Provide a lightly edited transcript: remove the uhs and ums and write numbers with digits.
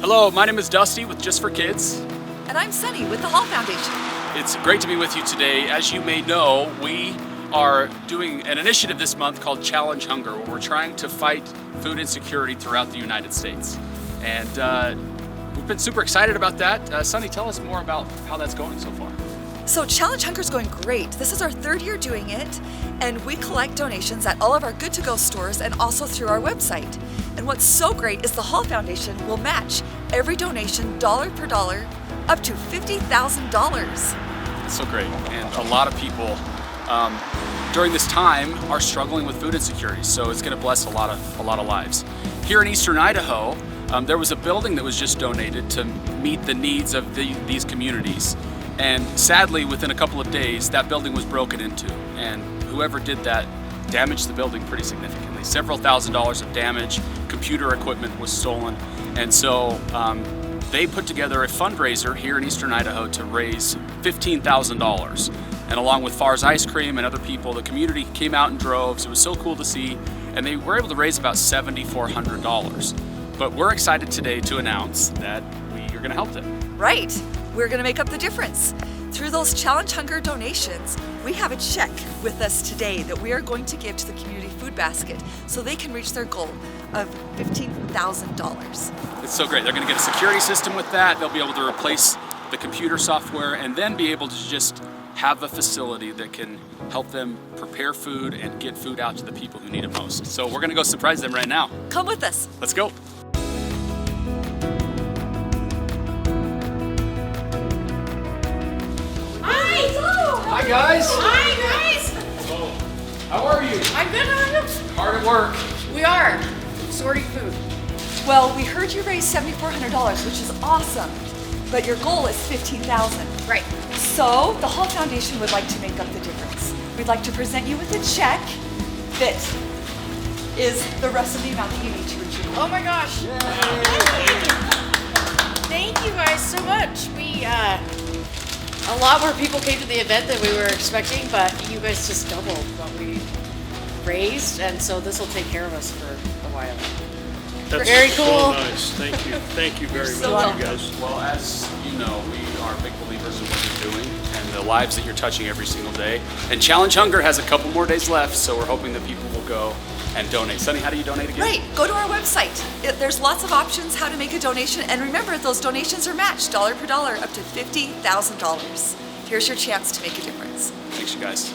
Hello, my name is Dusty with Just for Kids. And I'm Sunny with the Hall Foundation. It's great to be with you today. As you may know, we are doing an initiative this month called Challenge Hunger, where we're trying to fight food insecurity throughout the United States. And we've been super excited about that. Sunny, tell us more about how that's going so far. So Challenge Hunger is going great. This is our third year doing it, and we collect donations at all of our Good to Go stores and also through our website. And what's so great is the Hall Foundation will match every donation dollar per dollar up to $50,000. It's so great. And a lot of people during this time are struggling with food insecurity, so it's going to bless a lot of lives. Here in Eastern Idaho, there was a building that was just donated to meet the needs of these communities. And sadly, within a couple of days, that building was broken into, and whoever did that damaged the building pretty significantly. Several $1,000s of damage, computer equipment was stolen, and so they put together a fundraiser here in Eastern Idaho to raise $15,000. And along with Farr's Ice Cream and other people, the community came out in droves. It was so cool to see, and they were able to raise about $7,400. But we're excited today to announce that you're going to help them. Right. We're going to make up the difference. Through those Challenge Hunger donations, we have a check with us today that we are going to give to the Community Food Basket so they can reach their goal of $15,000. It's so great. They're going to get a security system with that. They'll be able to replace the computer software and then be able to just have a facility that can help them prepare food and get food out to the people who need it most. So we're going to go surprise them right now. Come with us. Let's go. Hi guys! Hi guys! Oh, how are you? I'm good, how are you? Hard at work. We are sorting food. Well, we heard you raised $7,400, which is awesome, but your goal is $15,000. Right. So the Hall Foundation would like to make up the difference. We'd like to present you with a check that is the rest of the amount that you need to reach your goal. Oh my gosh. Thank you guys so much. A lot more people came to the event than we were expecting, but you guys just doubled what we raised, and so this will take care of us for a while. That's Very cool. So nice. Thank you. Thank you very so much, welcome. you guys. Well, as you know, we are big believers in what you're doing and the lives that you're touching every single day. And Challenge Hunger has a couple more days left, so we're hoping that people will go and donate. Sunny, how do you donate again? Right, go to our website. There's lots of options how to make a donation, and remember, those donations are matched dollar per dollar up to $50,000. Here's your chance to make a difference. Thanks, you guys.